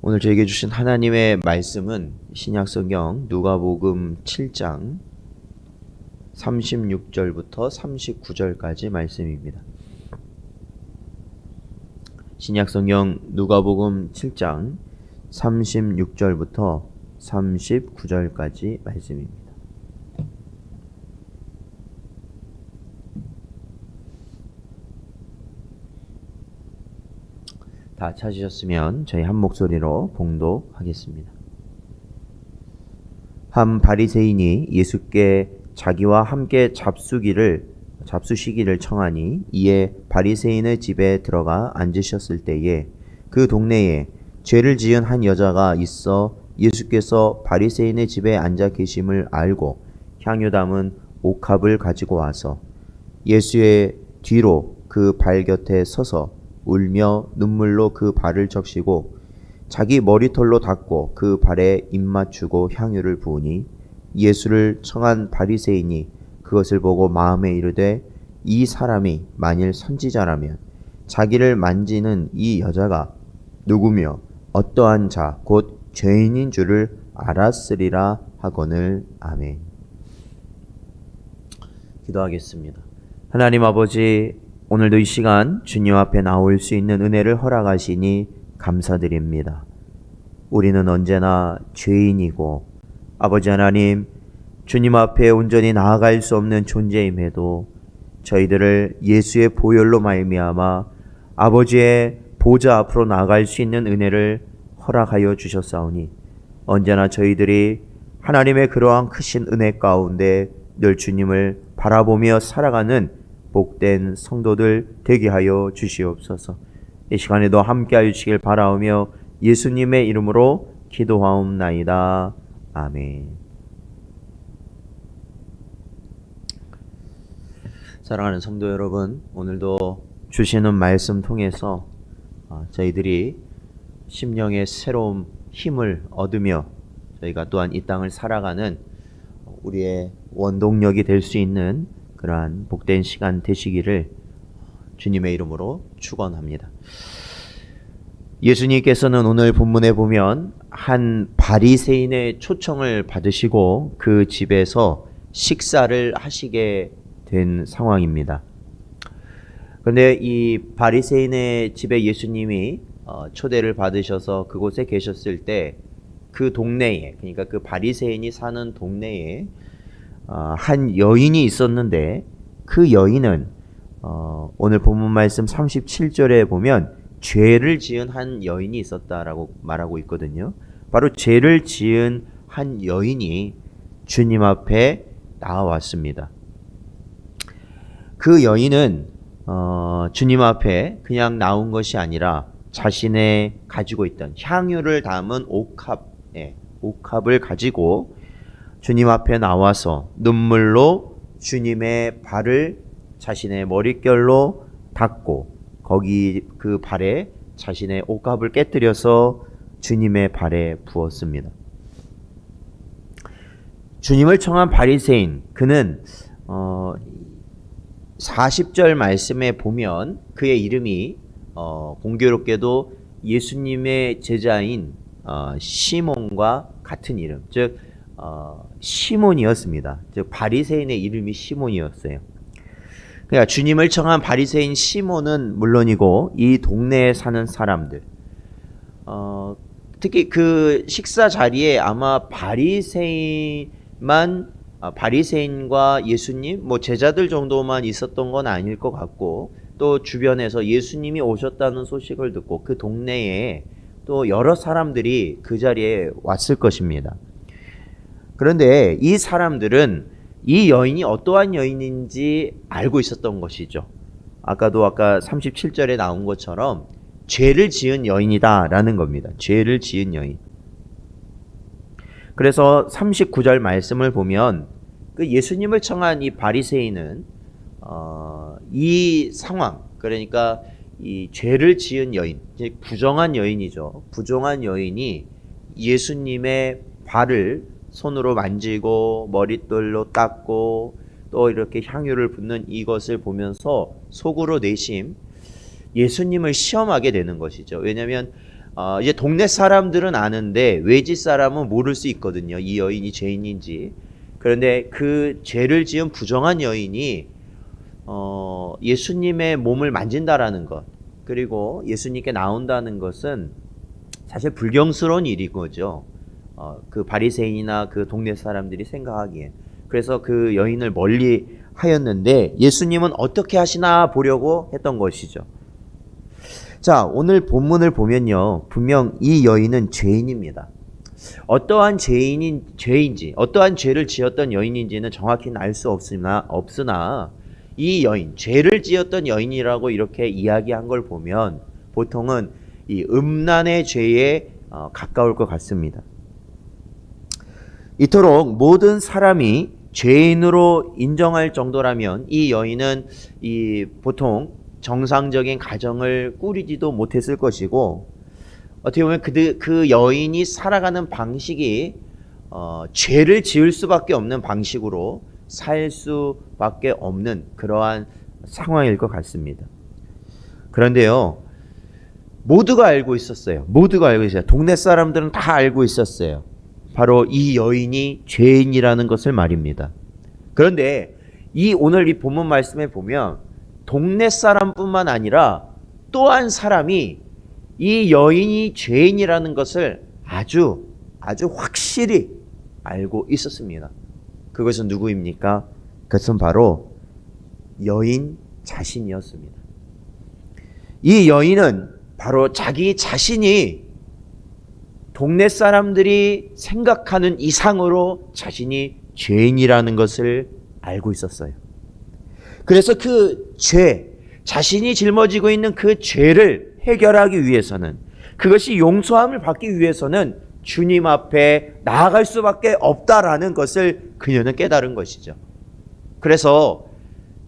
오늘 저에게 주신 하나님의 말씀은 신약성경 누가복음 7장 36절부터 39절까지 말씀입니다. 신약성경 누가복음 7장 36절부터 39절까지 말씀입니다. 다 찾으셨으면 저희 한 목소리로 봉독하겠습니다. 한 바리새인이 예수께 자기와 함께 잡수시기를 청하니 이에 바리새인의 집에 들어가 앉으셨을 때에 그 동네에 죄를 지은 한 여자가 있어 예수께서 바리새인의 집에 앉아 계심을 알고 향유 담은 옥합을 가지고 와서 예수의 뒤로 그 발 곁에 서서 울며 눈물로 그 발을 적시고 자기 머리털로 닦고 그 발에 입 맞추고 향유를 부으니 예수를 청한 바리새인이 그것을 보고 마음에 이르되 이 사람이 만일 선지자라면 자기를 만지는 이 여자가 누구며 어떠한 자 곧 죄인인 줄을 알았으리라 하거늘. 아멘. 기도하겠습니다. 하나님 아버지, 오늘도 이 시간 주님 앞에 나올 수 있는 은혜를 허락하시니 감사드립니다. 우리는 언제나 죄인이고 아버지 하나님, 주님 앞에 온전히 나아갈 수 없는 존재임에도 저희들을 예수의 보혈로 말미암아 아버지의 보좌 앞으로 나아갈 수 있는 은혜를 허락하여 주셨사오니 언제나 저희들이 하나님의 그러한 크신 은혜 가운데 늘 주님을 바라보며 살아가는 복된 성도들 되게 하여 주시옵소서. 이 시간에도 함께하여 주시길 바라오며 예수님의 이름으로 기도하옵나이다. 아멘. 사랑하는 성도 여러분, 오늘도 주시는 말씀 통해서 저희들이 심령의 새로운 힘을 얻으며 저희가 또한 이 땅을 살아가는 우리의 원동력이 될 수 있는 그러한 복된 시간 되시기를 주님의 이름으로 축원합니다. 예수님께서는 오늘 본문에 보면 한 바리새인의 초청을 받으시고 그 집에서 식사를 하시게 된 상황입니다. 그런데 이 바리새인의 집에 예수님이 초대를 받으셔서 그곳에 계셨을 때 그 동네에, 그러니까 그 바리새인이 사는 동네에 한 여인이 있었는데 그 여인은 오늘 본문 말씀 37절에 보면 죄를 지은 한 여인이 있었다라고 말하고 있거든요. 바로 죄를 지은 한 여인이 주님 앞에 나와왔습니다. 그 여인은 주님 앞에 그냥 나온 것이 아니라 자신의 가지고 있던 향유를 담은 옥합을 가지고 주님 앞에 나와서 눈물로 주님의 발을 자신의 머릿결로 닦고 거기 그 발에 자신의 옥합을 깨뜨려서 주님의 발에 부었습니다. 주님을 청한 바리새인, 그는 40절 말씀에 보면 그의 이름이 공교롭게도 예수님의 제자인 시몬과 같은 이름, 즉 시몬이었습니다. 즉 바리새인의 이름이 시몬이었어요. 그러니까 주님을 청한 바리새인 시몬은 물론이고 이 동네에 사는 사람들, 특히 그 식사 자리에 아마 바리새인과 예수님, 제자들 정도만 있었던 건 아닐 것 같고, 또 주변에서 예수님이 오셨다는 소식을 듣고 그 동네에 또 여러 사람들이 그 자리에 왔을 것입니다. 그런데 이 사람들은 이 여인이 어떠한 여인인지 알고 있었던 것이죠. 아까 37절에 나온 것처럼 죄를 지은 여인이다라는 겁니다. 죄를 지은 여인. 그래서 39절 말씀을 보면 그 예수님을 청한 이 바리새인은 이 상황, 그러니까 이 죄를 지은 여인, 부정한 여인이죠. 부정한 여인이 예수님의 발을 손으로 만지고 머릿돌로 닦고 또 이렇게 향유를 붓는 이것을 보면서 속으로 내심 예수님을 시험하게 되는 것이죠. 왜냐하면 이제 동네 사람들은 아는데 외지 사람은 모를 수 있거든요. 이 여인이 죄인인지. 그런데 그 죄를 지은 부정한 여인이 예수님의 몸을 만진다라는 것, 그리고 예수님께 나온다는 것은 사실 불경스러운 일인 거죠. 그 바리새인이나 그 동네 사람들이 생각하기에. 그래서 그 여인을 멀리 하였는데 예수님은 어떻게 하시나 보려고 했던 것이죠. 자, 오늘 본문을 보면요, 분명 이 여인은 죄인입니다. 어떠한 죄인지, 어떠한 죄를 지었던 여인인지는 정확히는 알 수 없으나 이 여인, 죄를 지었던 여인이라고 이렇게 이야기한 걸 보면 보통은 이 음란의 죄에 가까울 것 같습니다. 이토록 모든 사람이 죄인으로 인정할 정도라면 이 여인은 보통 정상적인 가정을 꾸리지도 못했을 것이고, 어떻게 보면 그 여인이 살아가는 방식이 죄를 지을 수밖에 없는 방식으로 살 수밖에 없는 그러한 상황일 것 같습니다. 그런데요, 모두가 알고 있었어요. 동네 사람들은 다 알고 있었어요. 바로 이 여인이 죄인이라는 것을 말입니다. 그런데 오늘 이 본문 말씀에 보면 동네 사람뿐만 아니라 또 한 사람이 이 여인이 죄인이라는 것을 아주 확실히 알고 있었습니다. 그것은 누구입니까? 그것은 바로 여인 자신이었습니다. 이 여인은 바로 자기 자신이 동네 사람들이 생각하는 이상으로 자신이 죄인이라는 것을 알고 있었어요. 그래서 그 자신이 짊어지고 있는 그 죄를 해결하기 위해서는, 그것이 용서함을 받기 위해서는 주님 앞에 나아갈 수밖에 없다라는 것을 그녀는 깨달은 것이죠. 그래서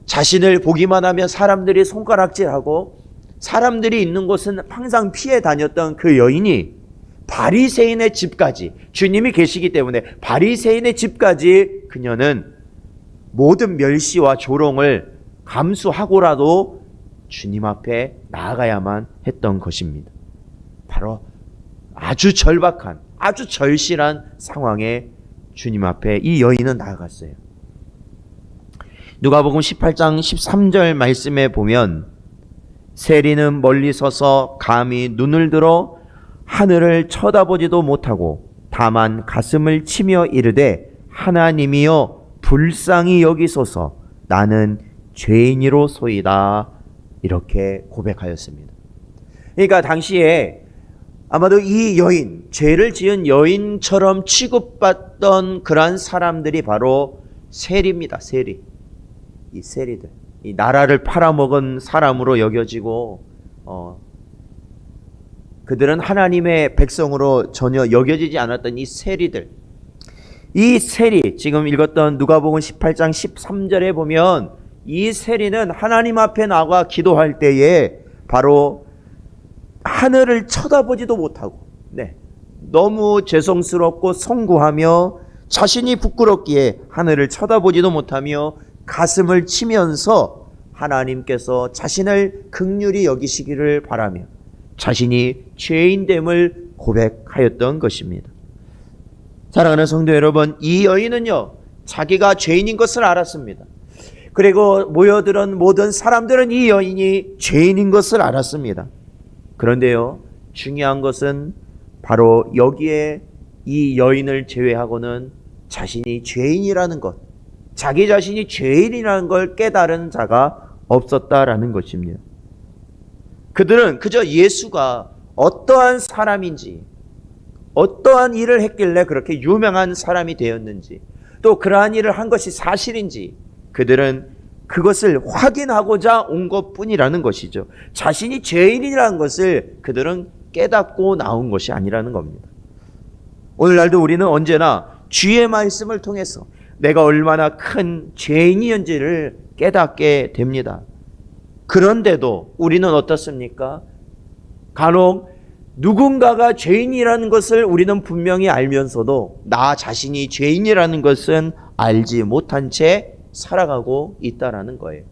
자신을 보기만 하면 사람들이 손가락질하고 사람들이 있는 곳은 항상 피해 다녔던 그 여인이 바리새인의 집까지, 주님이 계시기 때문에 바리새인의 집까지 그녀는 모든 멸시와 조롱을 감수하고라도 주님 앞에 나아가야만 했던 것입니다. 바로 아주 절박한, 아주 절실한 상황에 주님 앞에 이 여인은 나아갔어요. 누가복음 18장 13절 말씀에 보면 세리는 멀리 서서 감히 눈을 들어 하늘을 쳐다보지도 못하고 다만 가슴을 치며 이르되 하나님이여 불쌍히 여기소서 나는 죄인이로소이다, 이렇게 고백하였습니다. 그러니까 당시에 아마도 이 여인, 죄를 지은 여인처럼 취급받던 그러한 사람들이 바로 세리입니다. 이 세리들, 이 나라를 팔아먹은 사람으로 여겨지고 그들은 하나님의 백성으로 전혀 여겨지지 않았던 이 세리들, 이 세리, 지금 읽었던 누가복음 18장 13절에 보면 이 세리는 하나님 앞에 나가 기도할 때에 바로 하늘을 쳐다보지도 못하고, 너무 죄송스럽고 송구하며 자신이 부끄럽기에 하늘을 쳐다보지도 못하며 가슴을 치면서 하나님께서 자신을 긍휼히 여기시기를 바라며 자신이 죄인됨을 고백하였던 것입니다. 사랑하는 성도 여러분, 이 여인은요, 자기가 죄인인 것을 알았습니다. 그리고 모여들은 모든 사람들은 이 여인이 죄인인 것을 알았습니다. 그런데요, 중요한 것은 바로 여기에 이 여인을 제외하고는 자신이 죄인이라는 것, 자기 자신이 죄인이라는 걸 깨달은 자가 없었다라는 것입니다. 그들은 그저 예수가 어떠한 사람인지, 어떠한 일을 했길래 그렇게 유명한 사람이 되었는지, 또 그러한 일을 한 것이 사실인지 그들은 그것을 확인하고자 온 것뿐이라는 것이죠. 자신이 죄인이라는 것을 그들은 깨닫고 나온 것이 아니라는 겁니다. 오늘날도 우리는 언제나 주의 말씀을 통해서 내가 얼마나 큰 죄인이었는지를 깨닫게 됩니다. 그런데도 우리는 어떻습니까? 간혹 누군가가 죄인이라는 것을 우리는 분명히 알면서도 나 자신이 죄인이라는 것은 알지 못한 채 살아가고 있다라는 거예요.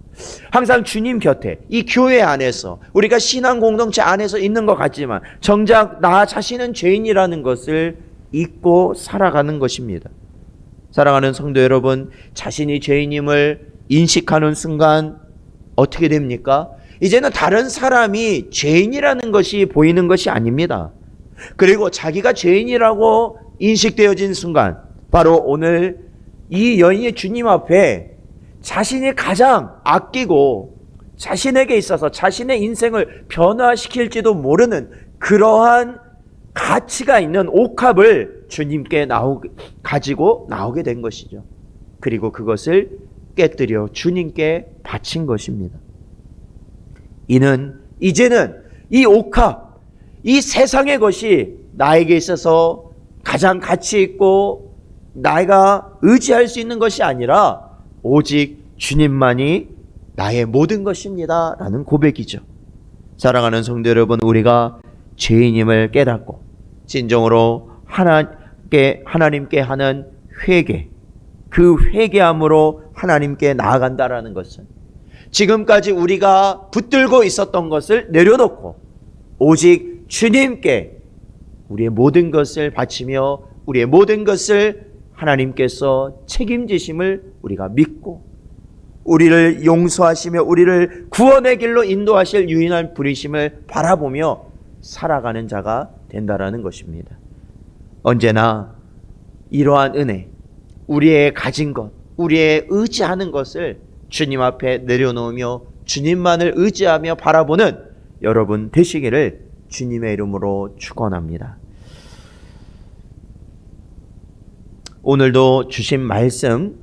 항상 주님 곁에 이 교회 안에서 우리가 신앙 공동체 안에서 있는 것 같지만 정작 나 자신은 죄인이라는 것을 잊고 살아가는 것입니다. 사랑하는 성도 여러분, 자신이 죄인임을 인식하는 순간 어떻게 됩니까? 이제는 다른 사람이 죄인이라는 것이 보이는 것이 아닙니다. 그리고 자기가 죄인이라고 인식되어진 순간, 바로 오늘 이 여인이 주님 앞에 자신이 가장 아끼고 자신에게 있어서 자신의 인생을 변화시킬지도 모르는 그러한 가치가 있는 옥합을 주님께 가지고 나오게 된 것이죠. 그리고 그것을 깨뜨려 주님께 바친 것입니다. 이는 이제는 이 옥합, 이 세상의 것이 나에게 있어서 가장 가치 있고 내가 의지할 수 있는 것이 아니라 오직 주님만이 나의 모든 것입니다 라는 고백이죠. 사랑하는 성도 여러분, 우리가 죄인임을 깨닫고 진정으로 하나님께 하는 회개, 그 회개함으로 하나님께 나아간다라는 것은 지금까지 우리가 붙들고 있었던 것을 내려놓고 오직 주님께 우리의 모든 것을 바치며 우리의 모든 것을 하나님께서 책임지심을 우리가 믿고 우리를 용서하시며 우리를 구원의 길로 인도하실 유일한 분이심을 바라보며 살아가는 자가 된다라는 것입니다. 언제나 이러한 은혜, 우리의 가진 것, 우리의 의지하는 것을 주님 앞에 내려놓으며 주님만을 의지하며 바라보는 여러분 되시기를 주님의 이름으로 축원합니다. 오늘도 주신 말씀